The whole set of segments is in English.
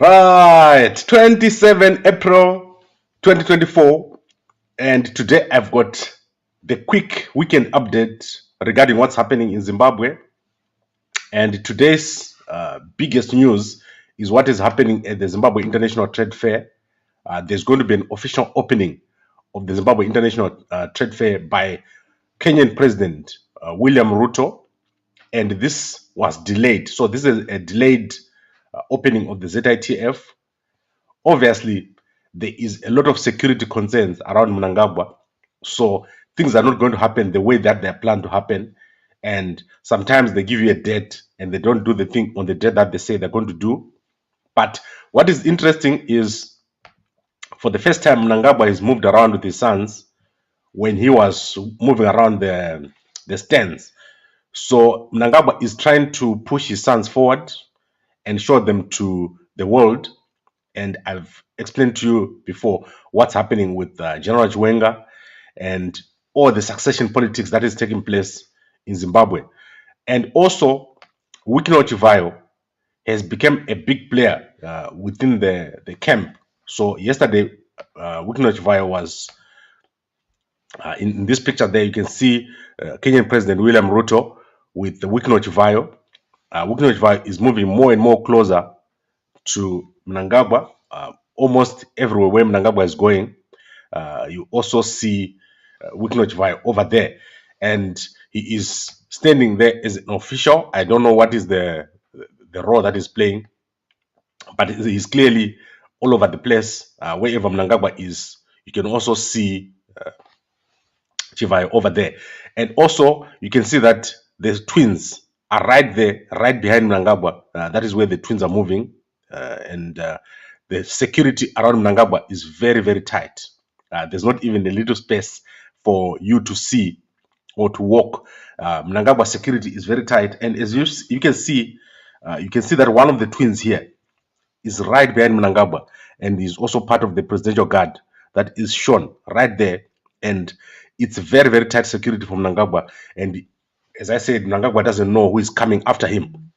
Right, 27 April 2024, and today I've got the quick weekend update regarding what's happening in Zimbabwe. And today's biggest news is what is happening at the Zimbabwe International Trade Fair. There's going to be an official opening of the Zimbabwe International Trade Fair by Kenyan President William Ruto, and this was delayed. So this is a delayed opening of the ZITF. Obviously, there is a lot of security concerns around Mnangagwa, so things are not going to happen the way that they're planned to happen. And sometimes they give you a date and they don't do the thing on the date that they say they're going to do. But what is interesting is, for the first time, Mnangagwa has moved around with his sons when he was moving around the stands. So Mnangagwa is trying to push his sons forward and show them to the world. And I've explained to you before what's happening with General Chiwenga and all the succession politics that is taking place in Zimbabwe. And also, Wicknell Chivayo has become a big player within the camp. So yesterday, Wicknell Chivayo was in this picture there. You can see Kenyan President William Ruto with the Wicknell Chivayo. Wicknell Chivayo is moving more and more closer to Mnangagwa, almost everywhere where Mnangagwa is going. You also see Wicknell Chivayo over there, and he is standing there as an official. I don't know what is the role that he's playing, but he's clearly all over the place. Wherever Mnangagwa is, you can also see Chivayo over there. And also, you can see that the twins are right there, right behind Mnangagwa. That is where the twins are moving. And the security around Mnangagwa is very, very tight. There's not even a little space for you to see or to walk. Mnangagwa security is very tight. And as you can see that one of the twins here is right behind Mnangagwa, and is also part of the presidential guard that is shown right there. And it's very, very tight security for Mnangagwa. And as I said, Mnangagwa doesn't know who is coming after him.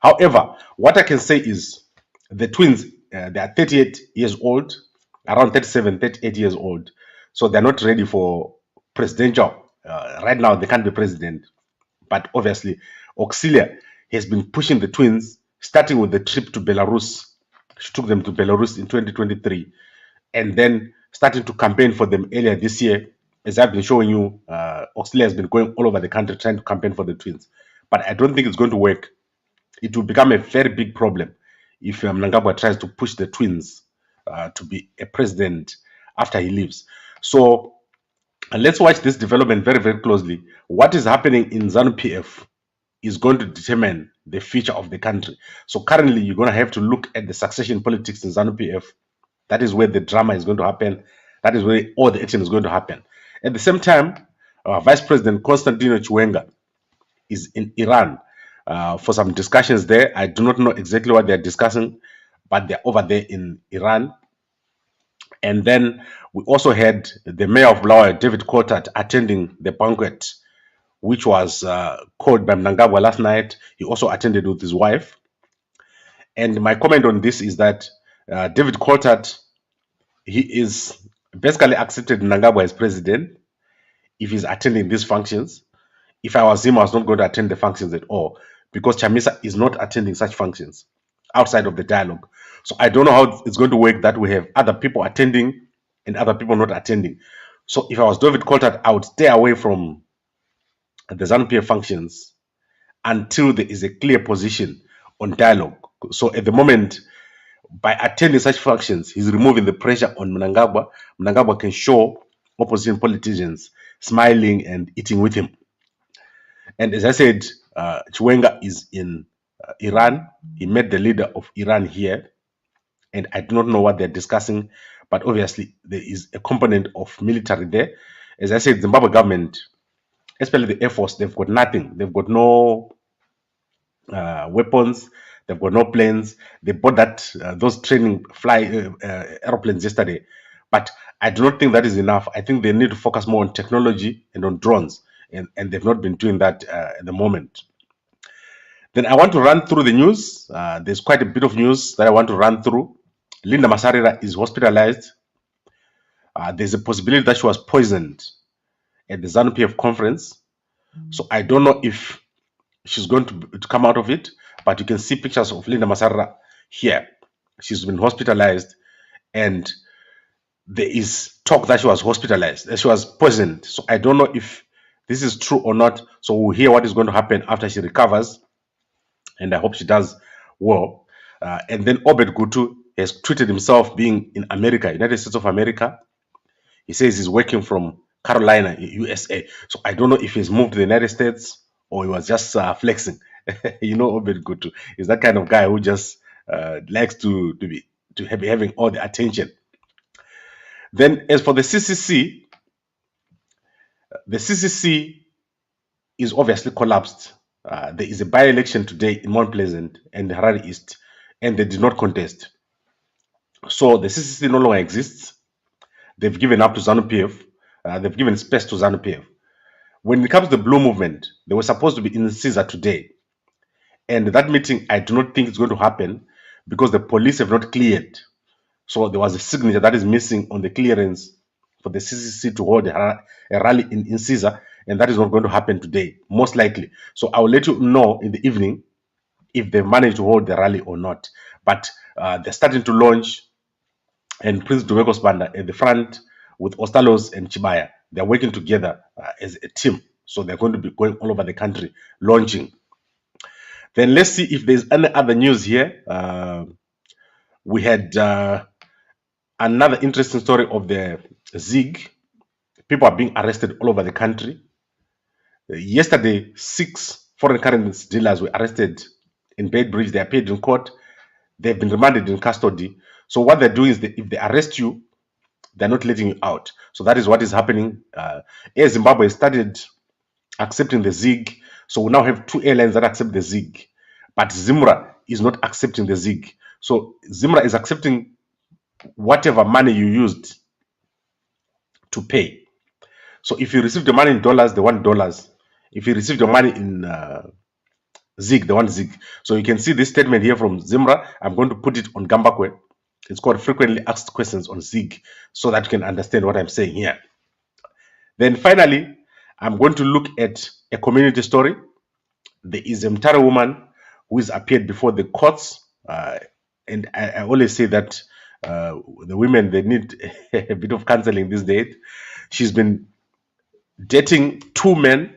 However, what I can say is the twins, they are 38 years old, around 37, 38 years old. So they're not ready for presidential. Right now, they can't be president. But obviously, Auxilia has been pushing the twins, starting with the trip to Belarus. She took them to Belarus in 2023, and then starting to campaign for them earlier this year. As I've been showing you, Auxilia has been going all over the country trying to campaign for the twins. But I don't think it's going to work. It will become a very big problem if Mnangagwa tries to push the twins to be a president after he leaves. So let's watch this development very, very closely. What is happening in ZANU-PF is going to determine the future of the country. So currently, you're going to have to look at the succession politics in ZANU-PF. That is where the drama is going to happen. That is where all the action is going to happen. At the same time, Vice President Constantino Chiwenga is in Iran for some discussions there. I do not know exactly what they're discussing, but they're over there in Iran. And then we also had the mayor of Bulawayo, David Coulthard, attending the banquet, which was called by Mnangagwa last night. He also attended with his wife. And my comment on this is that David Coulthard, he is basically accepted Mnangagwa as president if he's attending these functions. If I was him, I was not going to attend the functions at all, because Chamisa is not attending such functions outside of the dialogue. So I don't know how it's going to work that we have other people attending and other people not attending. So if I was David Coulthard, I would stay away from the ZANU-PF functions until there is a clear position on dialogue. So at the moment, by attending such functions, he's removing the pressure on Mnangagwa. Mnangagwa can show opposition politicians smiling and eating with him. And as I said, Chiwenga is in Iran. He met the leader of Iran here, and I do not know what they're discussing, but obviously there is a component of military there. As I said, Zimbabwe government, especially the Air Force, they've got nothing. They've got no weapons. They've got no planes. They bought those training airplanes yesterday, but I do not think that is enough. I think they need to focus more on technology and on drones, and they've not been doing that at the moment. Then I want to run through the news. There's quite a bit of news that I want to run through. Linda Masarira is hospitalized. There's a possibility that she was poisoned at the ZANU-PF conference. So I don't know if she's going to come out of it, but you can see pictures of Linda Masarira here. She's been hospitalized, and there is talk that she was hospitalized, that she was poisoned. So I don't know if this is true or not. So we'll hear what is going to happen after she recovers, and I hope she does well. And then Obed Gutu has tweeted himself being in America, United States of America. He says he's working from Carolina, USA. So I don't know if he's moved to the United States or he was just flexing. You know, Obed Gutu is that kind of guy who just likes to be having all the attention. Then as for the CCC is obviously collapsed. There is a by-election today in Mount Pleasant and Harare East, and they did not contest. So the CCC no longer exists. They've given up to ZANU-PF. They've given space to ZANU-PF. When it comes to the Blue Movement, they were supposed to be in Caesar today. And that meeting, I do not think it's going to happen because the police have not cleared. So there was a signature that is missing on the clearance for the CCC to hold a rally in Caesar, and that is not going to happen today, most likely. So I will let you know in the evening if they manage to hold the rally or not. But they're starting to launch, and Prince Dumekos Banda at the front with Ostalos and Chibaya. They're working together as a team. So they're going to be going all over the country, launching. Then let's see if there's any other news here. We had another interesting story of the ZIG. People are being arrested all over the country. Yesterday, 6 foreign currency dealers were arrested in Bedbridge. They appeared in court. They've been remanded in custody. So what they're doing is that if they arrest you, they're not letting you out. So that is what is happening. Air Zimbabwe started accepting the ZIG. So we now have 2 airlines that accept the ZIG. But Zimra is not accepting the ZIG. So Zimra is accepting whatever money you used to pay. So if you received the money in dollars, they want dollars. If you received your money in ZIG, they want ZIG. So you can see this statement here from Zimra. I'm going to put it on Gambakwe. It's called frequently asked questions on ZIG, so that you can understand what I'm saying here. Then finally, I'm going to look at a community story. There is a Mtare woman who has appeared before the courts. And I always say that the women, they need a bit of counseling these days. She's been dating 2 men,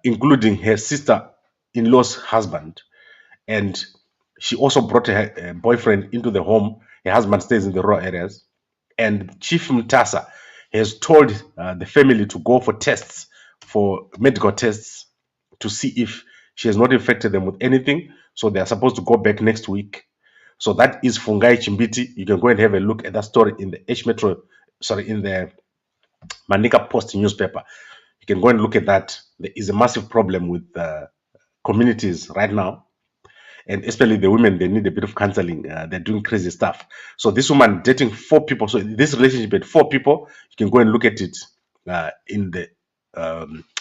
including her sister-in-law's husband. And she also brought her boyfriend into the home. Her husband stays in the rural areas. And Chief Mtasa has told the family to go for tests, for medical tests, to see if she has not infected them with anything. So they are supposed to go back next week. So that is Fungai Chimbiti. You can go and have a look at that story in the in the Manika Post newspaper. You can go and look at that. There is a massive problem with communities right now. And especially the women, they need a bit of counseling. They're doing crazy stuff. So this woman dating 4 people. So this relationship had 4 people. You can go and look at it in the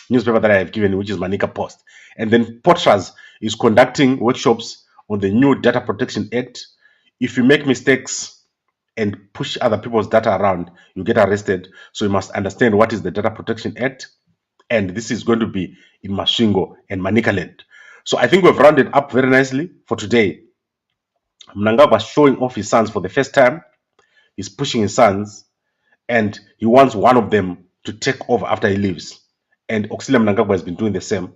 newspaper that I have given, which is Manika Post. And then Potras is conducting workshops on the new Data Protection Act. If you make mistakes and push other people's data around, you get arrested. So you must understand what is the Data Protection Act. And this is going to be in Masvingo and Manicaland. So I think we've rounded up very nicely for today. Mnangagwa was showing off his sons for the first time. He's pushing his sons, and he wants one of them to take over after he leaves. And Auxilia Mnangagwa has been doing the same.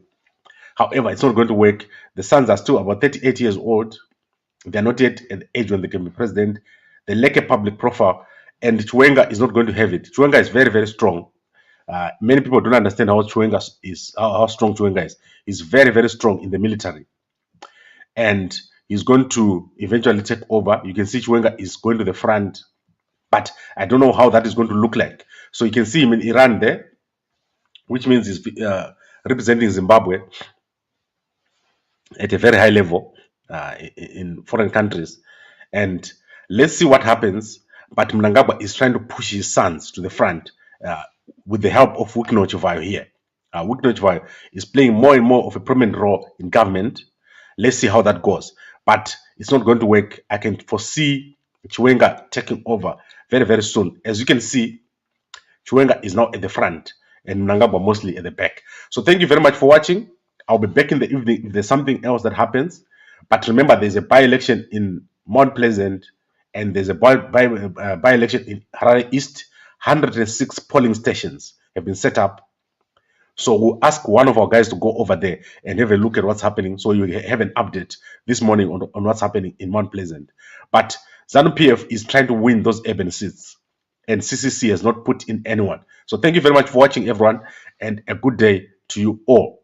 However, it's not going to work. The sons are still about 38 years old. They're not yet at the age when they can be president. They lack a public profile, and Chiwenga is not going to have it. Chiwenga is very, very strong. Many people don't understand how Chiwenga is, how strong Chiwenga is. He's very, very strong in the military. And he's going to eventually take over. You can see Chiwenga is going to the front, but I don't know how that is going to look like. So you can see him in Iran there, which means he's representing Zimbabwe at a very high level in foreign countries. And let's see what happens. But Mnangagwa is trying to push his sons to the front with the help of Wicknell Chivayo here. Wicknell Chivayo is playing more and more of a prominent role in government. Let's see how that goes. But it's not going to work. I can foresee Chiwenga taking over very, very soon. As you can see, Chiwenga is now at the front and Mnangagwa mostly at the back. So thank you very much for watching. I'll be back in the evening if there's something else that happens. But remember, there's a by-election in Mount Pleasant and there's a by-election in Harare East. 106 polling stations have been set up. So we'll ask one of our guys to go over there and have a look at what's happening. So you have an update this morning on what's happening in Mount Pleasant. But ZANU-PF is trying to win those urban seats, and CCC has not put in anyone. So thank you very much for watching, everyone, and a good day to you all.